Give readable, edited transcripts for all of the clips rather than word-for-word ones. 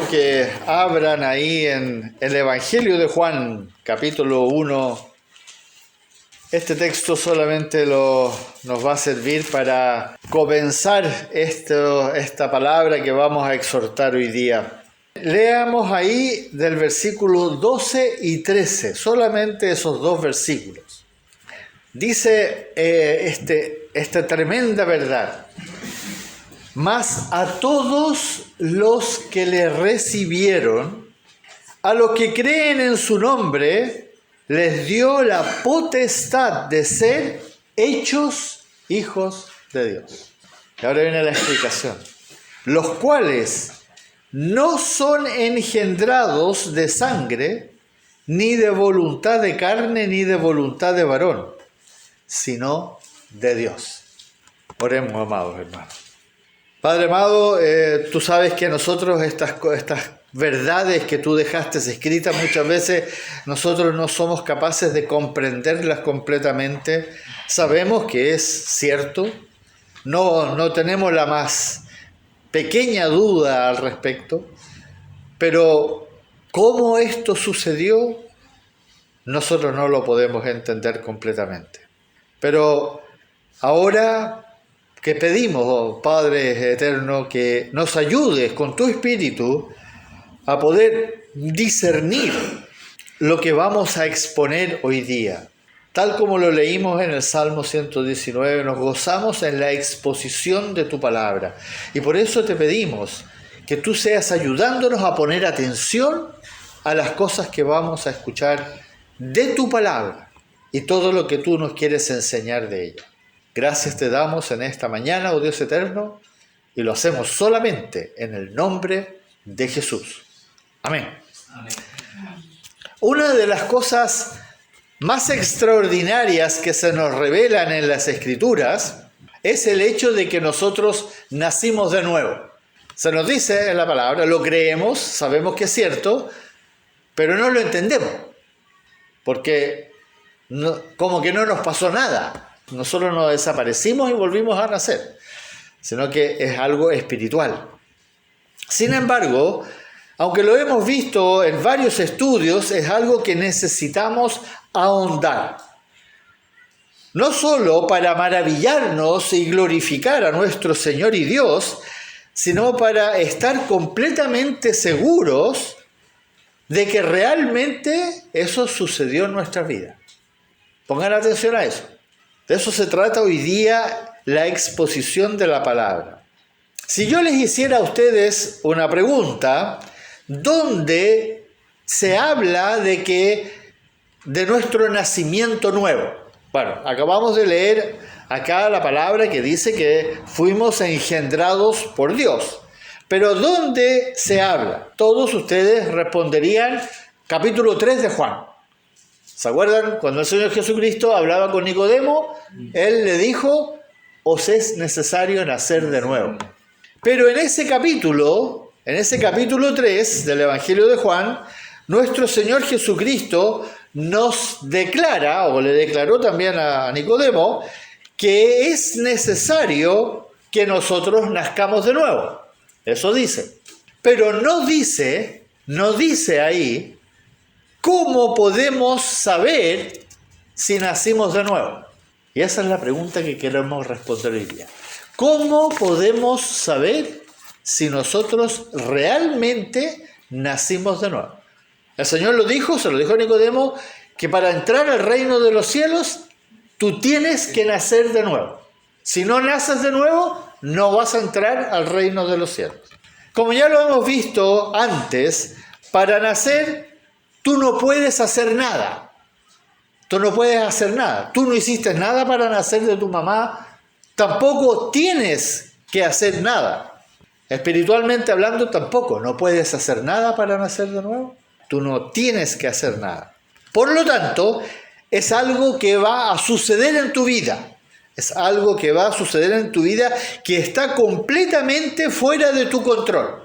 que abran ahí en el Evangelio de Juan, capítulo 1. Este texto solamente nos va a servir para comenzar esta palabra que vamos a exhortar hoy día. Leamos ahí del versículo 12 y 13, solamente esos dos versículos. Dice esta tremenda verdad. Mas a todos los que le recibieron, a los que creen en su nombre, les dio la potestad de ser hechos hijos de Dios. Y ahora viene la explicación. Los cuales no son engendrados de sangre, ni de voluntad de carne, ni de voluntad de varón, sino de Dios. Oremos, amados hermanos. Padre amado, tú sabes que nosotros estas verdades que tú dejaste escritas muchas veces nosotros no somos capaces de comprenderlas completamente. Sabemos que es cierto, no tenemos la más pequeña duda al respecto, pero cómo esto sucedió, nosotros no lo podemos entender completamente. Pero ahora que pedimos, oh Padre eterno, que nos ayudes con tu Espíritu a poder discernir lo que vamos a exponer hoy día. Tal como lo leímos en el Salmo 119, nos gozamos en la exposición de tu palabra. Y por eso te pedimos que tú seas ayudándonos a poner atención a las cosas que vamos a escuchar de tu palabra y todo lo que tú nos quieres enseñar de ella. Gracias te damos en esta mañana, oh Dios eterno, y lo hacemos solamente en el nombre de Jesús. Amén. Amén. Una de las cosas más extraordinarias que se nos revelan en las Escrituras es el hecho de que nosotros nacimos de nuevo. Se nos dice en la palabra, lo creemos, sabemos que es cierto, pero no lo entendemos, porque como que no nos pasó nada. Nosotros no desaparecimos y volvimos a nacer, sino que es algo espiritual. Sin embargo, aunque lo hemos visto en varios estudios, es algo que necesitamos ahondar. No solo para maravillarnos y glorificar a nuestro Señor y Dios, sino para estar completamente seguros de que realmente eso sucedió en nuestra vida. Pongan atención a eso. De eso se trata hoy día la exposición de la palabra. Si yo les hiciera a ustedes una pregunta, ¿dónde se habla de nuestro nacimiento nuevo? Bueno, acabamos de leer acá la palabra que dice que fuimos engendrados por Dios. Pero ¿dónde se habla? Todos ustedes responderían capítulo 3 de Juan. ¿Se acuerdan? Cuando el Señor Jesucristo hablaba con Nicodemo, Él le dijo, os es necesario nacer de nuevo. Pero en ese capítulo 3 del Evangelio de Juan, nuestro Señor Jesucristo nos declara, o le declaró también a Nicodemo, que es necesario que nosotros nazcamos de nuevo. Eso dice. Pero no dice ahí, ¿cómo podemos saber si nacimos de nuevo? Y esa es la pregunta que queremos responder hoy día. ¿Cómo podemos saber si nosotros realmente nacimos de nuevo? El Señor se lo dijo a Nicodemo, que para entrar al reino de los cielos, tú tienes que nacer de nuevo. Si no naces de nuevo, no vas a entrar al reino de los cielos. Como ya lo hemos visto antes, para nacer tú no puedes hacer nada. Tú no hiciste nada para nacer de tu mamá. Tampoco tienes que hacer nada. Espiritualmente hablando, tampoco. No puedes hacer nada para nacer de nuevo. Tú no tienes que hacer nada. Por lo tanto, es algo que va a suceder en tu vida. Es algo que va a suceder en tu vida que está completamente fuera de tu control.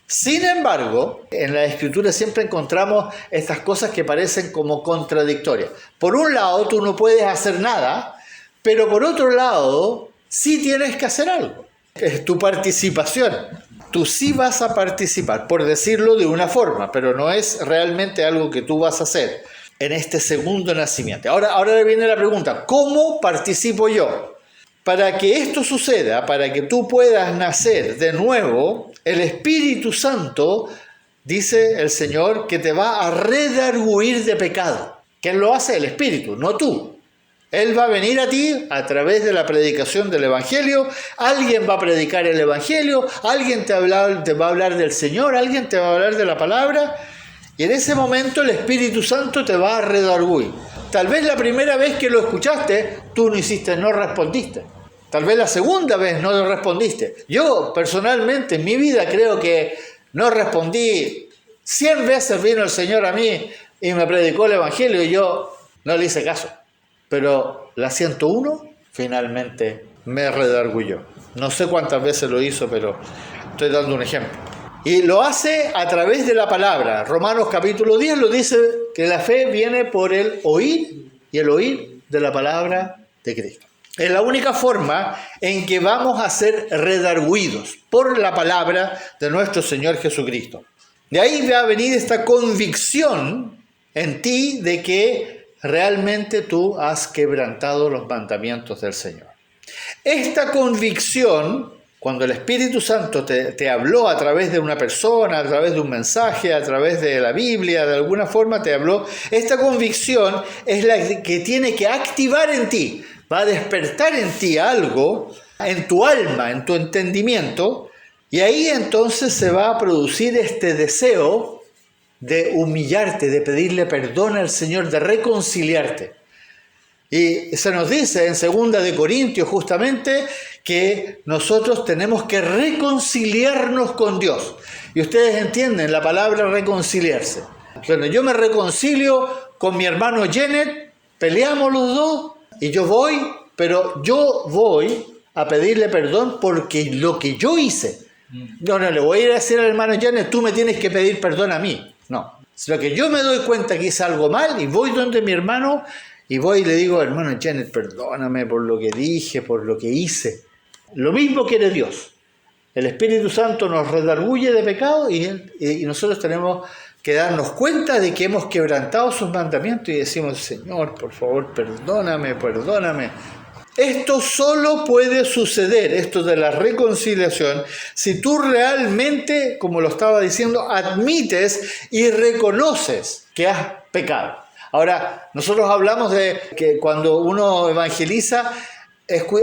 Sin embargo, en la Escritura siempre encontramos estas cosas que parecen como contradictorias. Por un lado, tú no puedes hacer nada, pero por otro lado, sí tienes que hacer algo. Es tu participación. tú sí vas a participar, por decirlo de una forma, pero no es realmente algo que tú vas a hacer en este segundo nacimiento. Ahora viene la pregunta, ¿cómo participo yo? Para que esto suceda, para que tú puedas nacer de nuevo, el Espíritu Santo, dice el Señor, que te va a redarguir de pecado. ¿Quién lo hace? El Espíritu, no tú. Él va a venir a ti a través de la predicación del Evangelio, alguien va a predicar el Evangelio, alguien te va a hablar del Señor, alguien te va a hablar de la palabra, y en ese momento el Espíritu Santo te va a redarguir. Tal vez la primera vez que lo escuchaste, tú no respondiste. Tal vez la segunda vez no lo respondiste. Yo, personalmente, en mi vida creo que no respondí. 100 veces vino el Señor a mí y me predicó el Evangelio y yo no le hice caso. Pero la 101 finalmente me redarguyó. No sé cuántas veces lo hizo, pero estoy dando un ejemplo. Y lo hace a través de la palabra. Romanos capítulo 10 lo dice que la fe viene por el oír y el oír de la palabra de Cristo. Es la única forma en que vamos a ser redarguidos por la palabra de nuestro Señor Jesucristo. De ahí va a venir esta convicción en ti de que realmente tú has quebrantado los mandamientos del Señor. Esta convicción, cuando el Espíritu Santo te habló a través de una persona, a través de un mensaje, a través de la Biblia, de alguna forma te habló, esta convicción es la que tiene que activar en ti. Va a despertar en ti algo, en tu alma, en tu entendimiento, y ahí entonces se va a producir este deseo de humillarte, de pedirle perdón al Señor, de reconciliarte. Y se nos dice en 2 de Corintios justamente que nosotros tenemos que reconciliarnos con Dios. Y ustedes entienden la palabra reconciliarse. Bueno, yo me reconcilio con mi hermano Janet, peleamos los dos, y yo voy a pedirle perdón porque lo que yo hice. No le voy a ir a decir al hermano Janet, tú me tienes que pedir perdón a mí. No, sino que yo me doy cuenta que hice algo mal y voy donde mi hermano y voy y le digo, hermano Janet, perdóname por lo que dije, por lo que hice. Lo mismo quiere Dios. El Espíritu Santo nos redarguye de pecado y nosotros tenemos que darnos cuenta de que hemos quebrantado sus mandamientos y decimos, Señor, por favor, perdóname. Esto solo puede suceder, esto de la reconciliación, si tú realmente, como lo estaba diciendo, admites y reconoces que has pecado. Ahora, nosotros hablamos de que cuando uno evangeliza,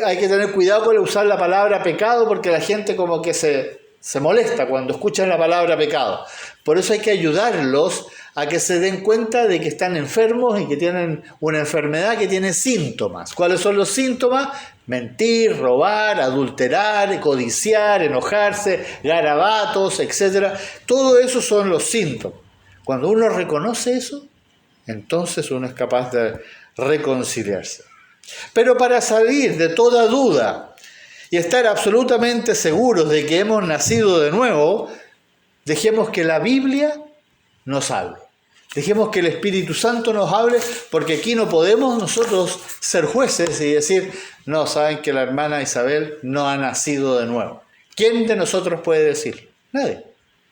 hay que tener cuidado con usar la palabra pecado porque la gente como que se molesta cuando escuchan la palabra pecado. Por eso hay que ayudarlos a que se den cuenta de que están enfermos y que tienen una enfermedad que tiene síntomas. ¿Cuáles son los síntomas? Mentir, robar, adulterar, codiciar, enojarse, garabatos, etc. Todo eso son los síntomas. Cuando uno reconoce eso, entonces uno es capaz de reconciliarse. Pero para salir de toda duda y estar absolutamente seguros de que hemos nacido de nuevo, dejemos que la Biblia nos hable. Dejemos que el Espíritu Santo nos hable, porque aquí no podemos nosotros ser jueces y decir, no, saben que la hermana Isabel no ha nacido de nuevo. ¿Quién de nosotros puede decir? Nadie.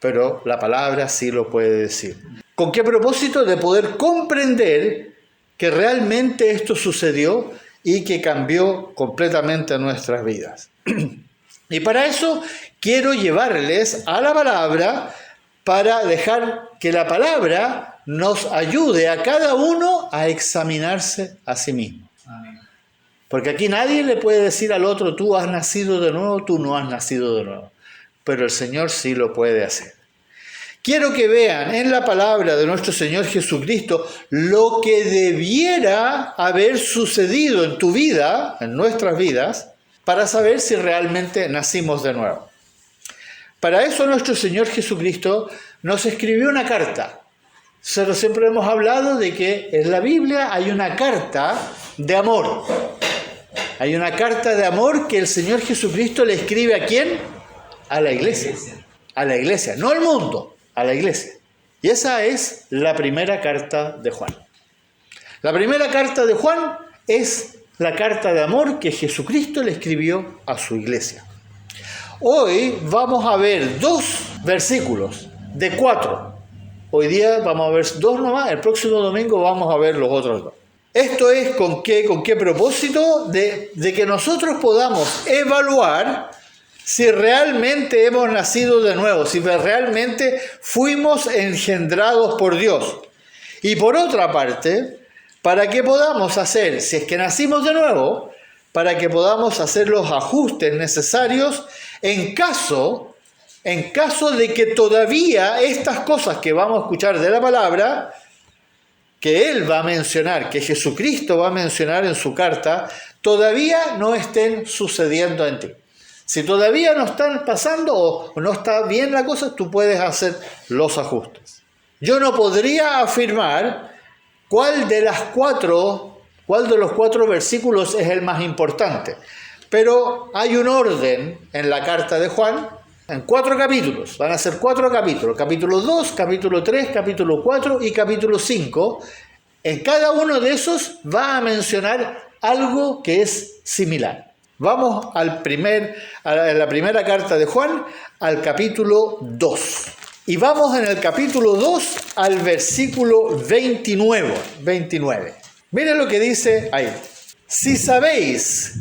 Pero la palabra sí lo puede decir. ¿Con qué propósito? De poder comprender que realmente esto sucedió y que cambió completamente nuestras vidas. Y para eso quiero llevarles a la palabra para dejar que la palabra nos ayude a cada uno a examinarse a sí mismo. Amén. Porque aquí nadie le puede decir al otro, tú has nacido de nuevo, tú no has nacido de nuevo. Pero el Señor sí lo puede hacer. Quiero que vean en la palabra de nuestro Señor Jesucristo lo que debiera haber sucedido en tu vida, en nuestras vidas, para saber si realmente nacimos de nuevo. Para eso nuestro Señor Jesucristo nos escribió una carta. Nosotros siempre hemos hablado de que en la Biblia hay una carta de amor. Hay una carta de amor que el Señor Jesucristo le escribe ¿a quién? A la iglesia. A la iglesia, no al mundo, a la iglesia. Y esa es la primera carta de Juan. La primera carta de Juan es la carta de amor que Jesucristo le escribió a su iglesia. Hoy vamos a ver 2 versículos de 4. Hoy día vamos a ver 2 nomás, el próximo domingo vamos a ver los otros 2. Esto es con qué propósito, de que nosotros podamos evaluar si realmente hemos nacido de nuevo, si realmente fuimos engendrados por Dios. Y por otra parte, para que podamos hacer, si es que nacimos de nuevo, para que podamos hacer los ajustes necesarios en caso de que todavía estas cosas que vamos a escuchar de la palabra, que Él va a mencionar, que Jesucristo va a mencionar en su carta, todavía no estén sucediendo en ti. Si todavía no están pasando o no está bien la cosa, tú puedes hacer los ajustes. Yo no podría afirmar cuál de los 4 versículos es el más importante, pero hay un orden en la carta de Juan, en 4 capítulos, van a ser 4 capítulos, capítulo 2, capítulo 3, capítulo 4 y capítulo 5. En cada uno de esos va a mencionar algo que es similar. Vamos a la primera carta de Juan, al capítulo 2. Y vamos en el capítulo 2 al versículo 29. Miren lo que dice ahí. Si sabéis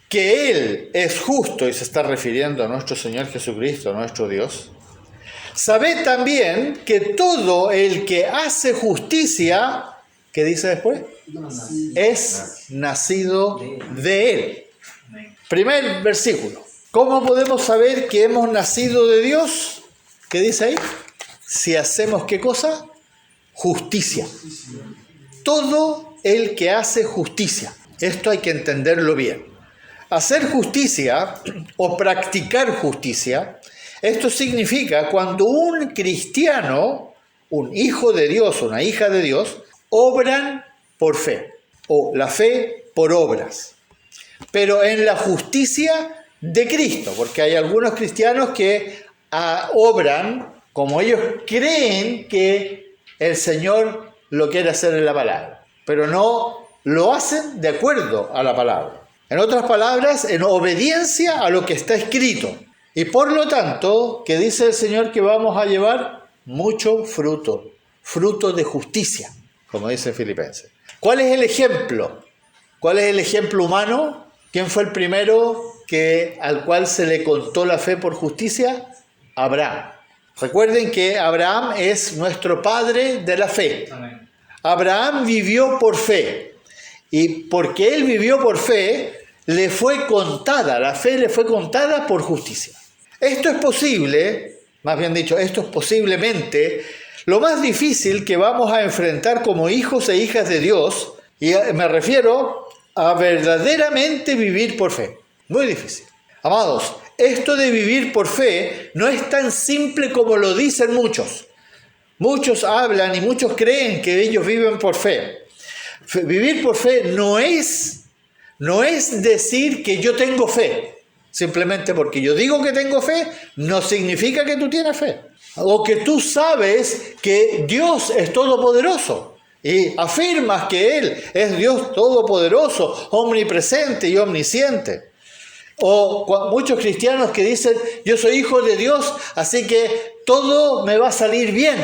que Él es justo, y se está refiriendo a nuestro Señor Jesucristo, nuestro Dios, sabed también que todo el que hace justicia, ¿qué dice después? Es nacido de Él. Primer versículo. ¿Cómo podemos saber que hemos nacido de Dios? ¿Qué dice ahí? Si hacemos ¿qué cosa? Justicia. Todo el que hace justicia. Esto hay que entenderlo bien. Hacer justicia o practicar justicia, esto significa cuando un cristiano, un hijo de Dios, una hija de Dios, obran por fe, o la fe por obras. Pero en la justicia de Cristo, porque hay algunos cristianos que obran como ellos creen que el Señor lo quiere hacer en la palabra, pero no lo hacen de acuerdo a la palabra. En otras palabras, en obediencia a lo que está escrito. Y por lo tanto, que dice el Señor que vamos a llevar mucho fruto, fruto de justicia, como dice Filipenses. ¿Cuál es el ejemplo? ¿Cuál es el ejemplo humano? ¿Quién fue el primero al cual se le contó la fe por justicia? Abraham. Recuerden que Abraham es nuestro padre de la fe. Amén. Abraham vivió por fe. Y porque él vivió por fe, le fue contada, la fe le fue contada por justicia. Esto es posible, más bien dicho, esto es posiblemente lo más difícil que vamos a enfrentar como hijos e hijas de Dios, y me refiero a verdaderamente vivir por fe. Muy difícil. Amados, esto de vivir por fe no es tan simple como lo dicen muchos. Muchos hablan y muchos creen que ellos viven por fe. Vivir por fe no es decir que yo tengo fe. Simplemente porque yo digo que tengo fe, no significa que tú tienes fe. O que tú sabes que Dios es todopoderoso y afirmas que Él es Dios todopoderoso, omnipresente y omnisciente. O muchos cristianos que dicen, yo soy hijo de Dios, así que todo me va a salir bien.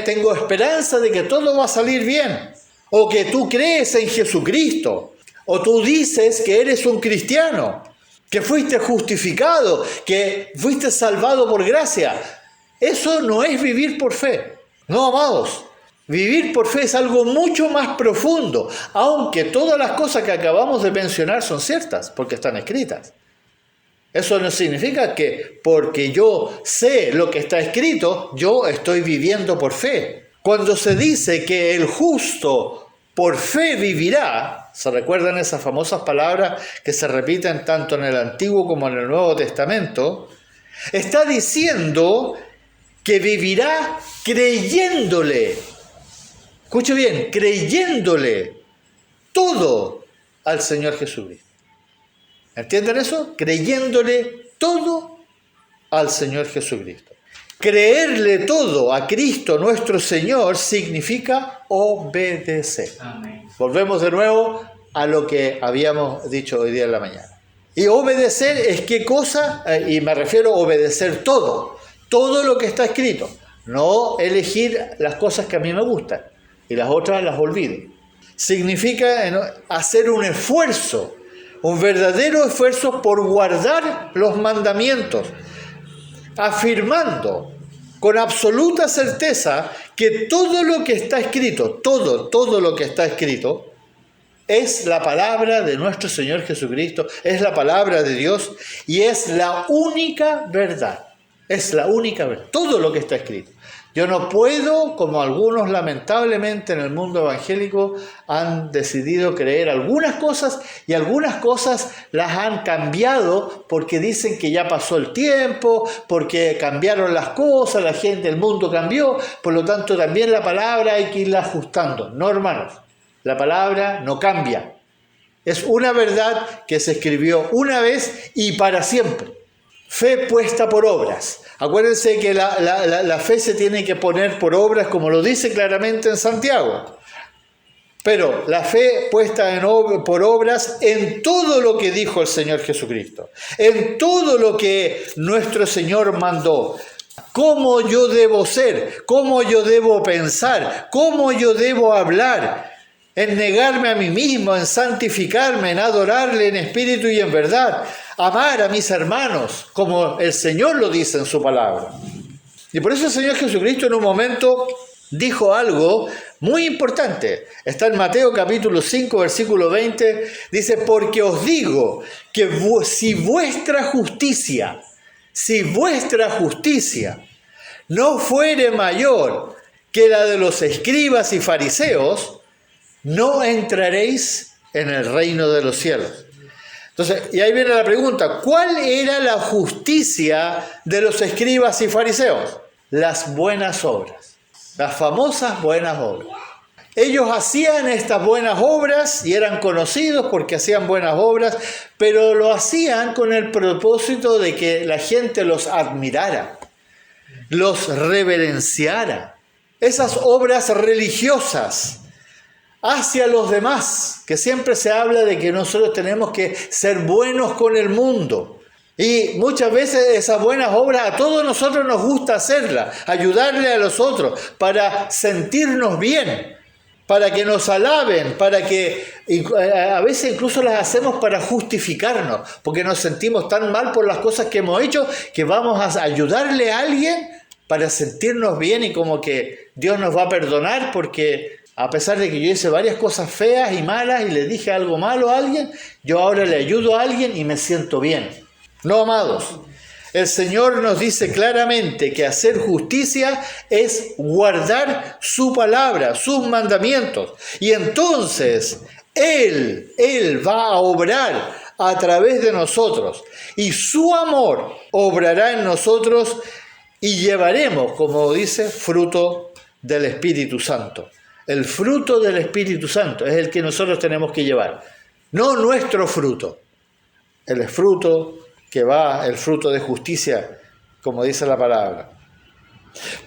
Tengo esperanza de que todo va a salir bien. O que tú crees en Jesucristo. O tú dices que eres un cristiano, que fuiste justificado, que fuiste salvado por gracia. Eso no es vivir por fe. No, amados. Vivir por fe es algo mucho más profundo, aunque todas las cosas que acabamos de mencionar son ciertas, porque están escritas. Eso no significa que porque yo sé lo que está escrito, yo estoy viviendo por fe. Cuando se dice que el justo por fe vivirá, ¿se recuerdan esas famosas palabras que se repiten tanto en el Antiguo como en el Nuevo Testamento? Está diciendo que vivirá creyéndole. Escuche bien, creyéndole todo al Señor Jesucristo. ¿Entienden eso? Creyéndole todo al Señor Jesucristo. Creerle todo a Cristo nuestro Señor significa obedecer. Amén. Volvemos de nuevo a lo que habíamos dicho hoy día en la mañana. Y obedecer es qué cosa, y me refiero a obedecer todo lo que está escrito. No elegir las cosas que a mí me gustan y las otras las olvido. Significa hacer un esfuerzo, un verdadero esfuerzo por guardar los mandamientos, afirmando con absoluta certeza que todo lo que está escrito, todo lo que está escrito, es la palabra de nuestro Señor Jesucristo, es la palabra de Dios y es la única verdad. Es la única verdad, todo lo que está escrito. Yo no puedo, como algunos lamentablemente en el mundo evangélico han decidido creer algunas cosas y algunas cosas las han cambiado porque dicen que ya pasó el tiempo, porque cambiaron las cosas, la gente, el mundo cambió, por lo tanto también la palabra hay que irla ajustando. No, hermanos, la palabra no cambia. Es una verdad que se escribió una vez y para siempre. Fe puesta por obras. Acuérdense que la fe se tiene que poner por obras, como lo dice claramente en Santiago. Pero la fe puesta por obras en todo lo que dijo el Señor Jesucristo, en todo lo que nuestro Señor mandó. Cómo yo debo ser, cómo yo debo pensar, cómo yo debo hablar, en negarme a mí mismo, en santificarme, en adorarle en espíritu y en verdad, amar a mis hermanos, como el Señor lo dice en su palabra. Y por eso el Señor Jesucristo en un momento dijo algo muy importante. Está en Mateo capítulo 5, versículo 20, dice, porque os digo que si vuestra justicia no fuere mayor que la de los escribas y fariseos, no entraréis en el reino de los cielos. Entonces, y ahí viene la pregunta, ¿cuál era la justicia de los escribas y fariseos? Las buenas obras, las famosas buenas obras. Ellos hacían estas buenas obras y eran conocidos porque hacían buenas obras, pero lo hacían con el propósito de que la gente los admirara, los reverenciara. Esas obras religiosas hacia los demás, que siempre se habla de que nosotros tenemos que ser buenos con el mundo. Y muchas veces esas buenas obras a todos nosotros nos gusta hacerlas, ayudarle a los otros para sentirnos bien, para que nos alaben, para que a veces incluso las hacemos para justificarnos, porque nos sentimos tan mal por las cosas que hemos hecho que vamos a ayudarle a alguien para sentirnos bien y como que Dios nos va a perdonar porque a pesar de que yo hice varias cosas feas y malas y le dije algo malo a alguien, yo ahora le ayudo a alguien y me siento bien. No, amados, el Señor nos dice claramente que hacer justicia es guardar su palabra, sus mandamientos. Y entonces Él va a obrar a través de nosotros. Y su amor obrará en nosotros y llevaremos, como dice, fruto del Espíritu Santo. El fruto del Espíritu Santo es el que nosotros tenemos que llevar, no nuestro fruto. El fruto que va, el fruto de justicia, como dice la palabra.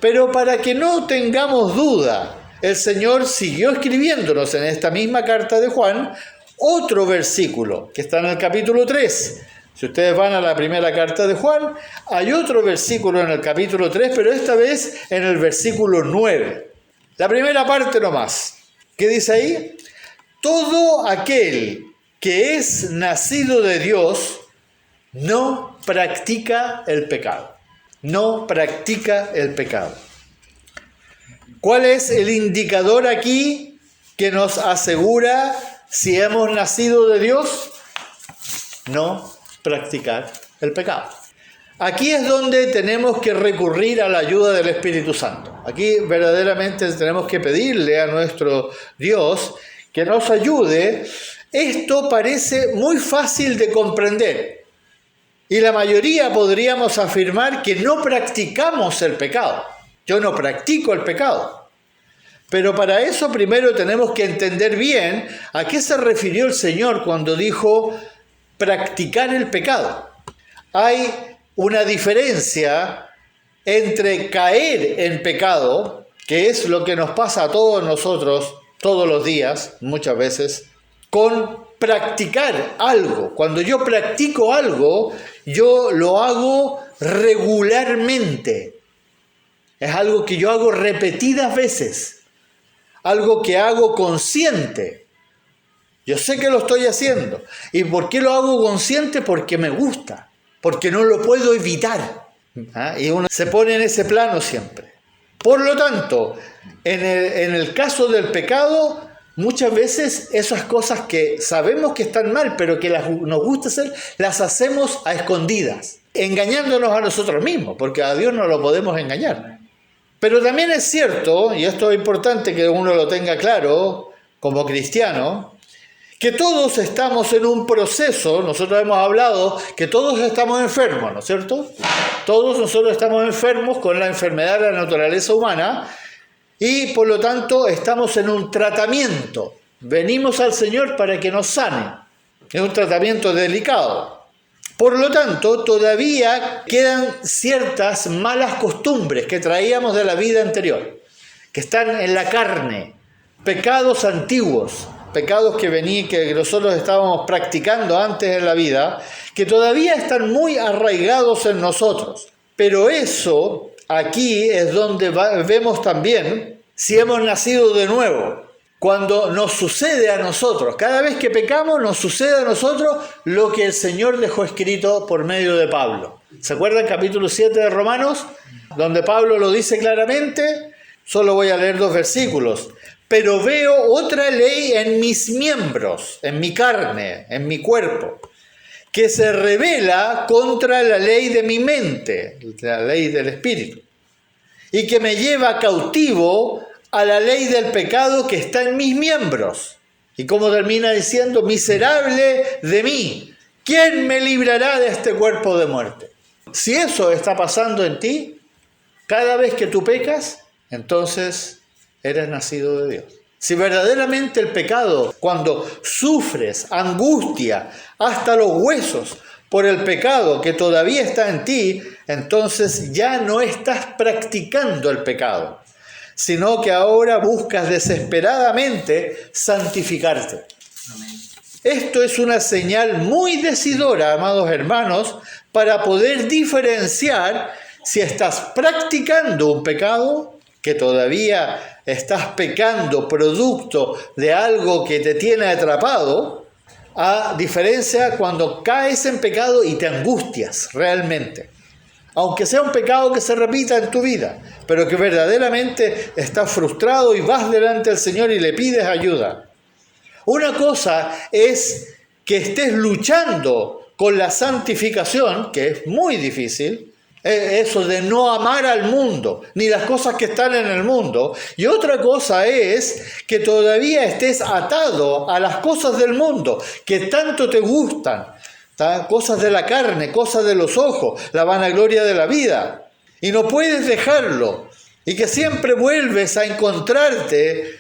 Pero para que no tengamos duda, el Señor siguió escribiéndonos en esta misma carta de Juan otro versículo que está en el capítulo 3. Si ustedes van a la primera carta de Juan, hay otro versículo en el capítulo 3, pero esta vez en el versículo 9. La primera parte nomás. ¿Qué dice ahí? Todo aquel que es nacido de Dios no practica el pecado. No practica el pecado. ¿Cuál es el indicador aquí que nos asegura si hemos nacido de Dios? No practicar el pecado. Aquí es donde tenemos que recurrir a la ayuda del Espíritu Santo. Aquí verdaderamente tenemos que pedirle a nuestro Dios que nos ayude. Esto parece muy fácil de comprender. Y la mayoría podríamos afirmar que no practicamos el pecado. Yo no practico el pecado. Pero para eso primero tenemos que entender bien a qué se refirió el Señor cuando dijo practicar el pecado. Hay una diferencia entre caer en pecado, que es lo que nos pasa a todos nosotros todos los días, muchas veces, con practicar algo. Cuando yo practico algo, yo lo hago regularmente. Es algo que yo hago repetidas veces. Algo que hago consciente. Yo sé que lo estoy haciendo. ¿Y por qué lo hago consciente? Porque me gusta. Porque no lo puedo evitar. Y uno se pone en ese plano siempre. Por lo tanto, en el caso del pecado, muchas veces esas cosas que sabemos que están mal, pero que nos gusta hacer, las hacemos a escondidas, engañándonos a nosotros mismos, porque a Dios no lo podemos engañar. Pero también es cierto, y esto es importante que uno lo tenga claro como cristiano, que todos estamos en un proceso. Nosotros hemos hablado que todos estamos enfermos, ¿no es cierto? Todos nosotros estamos enfermos con la enfermedad de la naturaleza humana y por lo tanto estamos en un tratamiento. Venimos al Señor para que nos sane. Es un tratamiento delicado. Por lo tanto, todavía quedan ciertas malas costumbres que traíamos de la vida anterior, que están en la carne, pecados antiguos, pecados que nosotros estábamos practicando antes en la vida, que todavía están muy arraigados en nosotros. Pero eso, aquí es donde vemos también si hemos nacido de nuevo. Cuando nos sucede a nosotros, cada vez que pecamos, nos sucede a nosotros lo que el Señor dejó escrito por medio de Pablo. ¿Se acuerdan capítulo 7 de Romanos? Donde Pablo lo dice claramente. Solo voy a leer 2 versículos. Pero veo otra ley en mis miembros, en mi carne, en mi cuerpo, que se rebela contra la ley de mi mente, la ley del espíritu, y que me lleva cautivo a la ley del pecado que está en mis miembros. Y como termina diciendo, miserable de mí, ¿quién me librará de este cuerpo de muerte? Si eso está pasando en ti, cada vez que tú pecas, entonces eres nacido de Dios. Si verdaderamente el pecado, cuando sufres angustia hasta los huesos por el pecado que todavía está en ti, entonces ya no estás practicando el pecado, sino que ahora buscas desesperadamente santificarte. Amén. Esto es una señal muy decidora, amados hermanos, para poder diferenciar si estás practicando un pecado, que todavía estás pecando producto de algo que te tiene atrapado, a diferencia cuando caes en pecado y te angustias realmente. Aunque sea un pecado que se repita en tu vida, pero que verdaderamente estás frustrado y vas delante del Señor y le pides ayuda. Una cosa es que estés luchando con la santificación, que es muy difícil, eso de no amar al mundo, ni las cosas que están en el mundo. Y otra cosa es que todavía estés atado a las cosas del mundo, que tanto te gustan, cosas de la carne, cosas de los ojos, la vanagloria de la vida. Y no puedes dejarlo. Y que siempre vuelves a encontrarte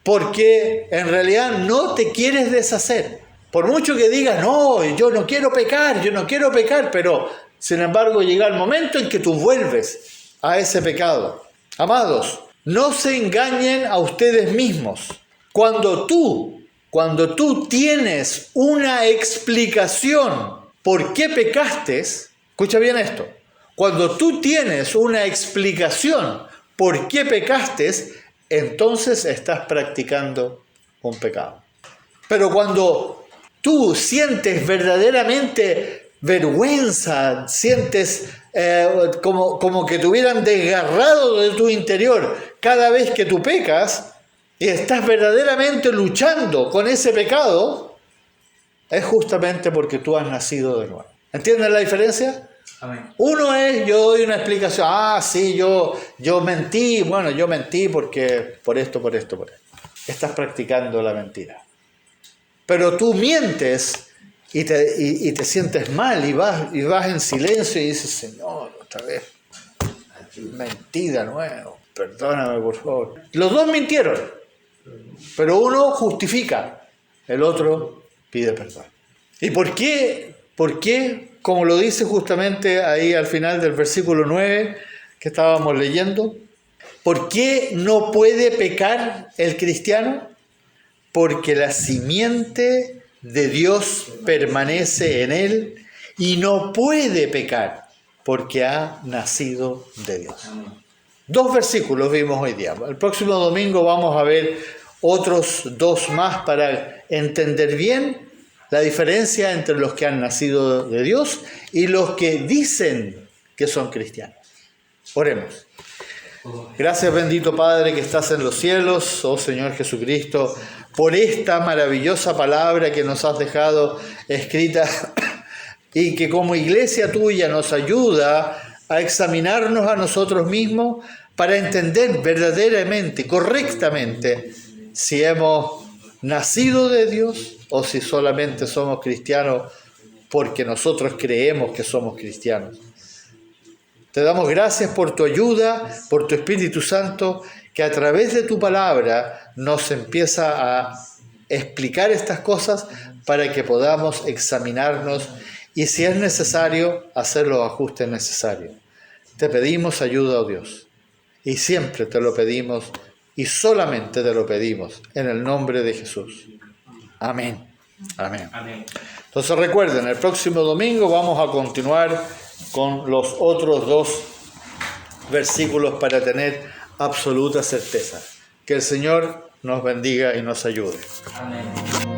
porque en realidad no te quieres deshacer. Por mucho que digas, no, yo no quiero pecar, pero sin embargo llega el momento en que tú vuelves a ese pecado. Amados, no se engañen a ustedes mismos. Cuando tú tienes una explicación por qué pecaste, escucha bien esto, cuando tú tienes una explicación por qué pecaste, entonces estás practicando un pecado. Pero cuando tú sientes verdaderamente vergüenza, sientes como que te hubieran desgarrado de tu interior cada vez que tú pecas, y estás verdaderamente luchando con ese pecado, es justamente porque tú has nacido de nuevo. ¿Entienden la diferencia? Amén. Uno es, yo doy una explicación, sí, yo mentí, bueno, yo mentí porque por esto. Estás practicando la mentira. Pero tú mientes y te sientes mal y vas en silencio y dices, Señor, otra vez, mentí de nuevo, perdóname por favor. Los dos mintieron, pero uno justifica, el otro pide perdón. ¿Y por qué? Como lo dice justamente ahí al final del versículo 9 que estábamos leyendo, ¿por qué no puede pecar el cristiano? Porque la simiente de Dios permanece en él y no puede pecar porque ha nacido de Dios. 2 versículos vimos hoy día. El próximo domingo vamos a ver otros 2 más para entender bien la diferencia entre los que han nacido de Dios y los que dicen que son cristianos. Oremos. Gracias, bendito Padre que estás en los cielos, oh Señor Jesucristo, por esta maravillosa palabra que nos has dejado escrita y que como iglesia tuya nos ayuda a examinarnos a nosotros mismos para entender verdaderamente, correctamente, si hemos nacido de Dios o si solamente somos cristianos porque nosotros creemos que somos cristianos. Te damos gracias por tu ayuda, por tu Espíritu Santo, que a través de tu palabra nos empieza a explicar estas cosas para que podamos examinarnos y, si es necesario, hacer los ajustes necesarios. Te pedimos ayuda, oh Dios, y siempre te lo pedimos y solamente te lo pedimos en el nombre de Jesús. Amén. Amén. Amén. Entonces recuerden, el próximo domingo vamos a continuar con los otros 2 versículos para tener absoluta certeza. Que el Señor nos bendiga y nos ayude. Amén.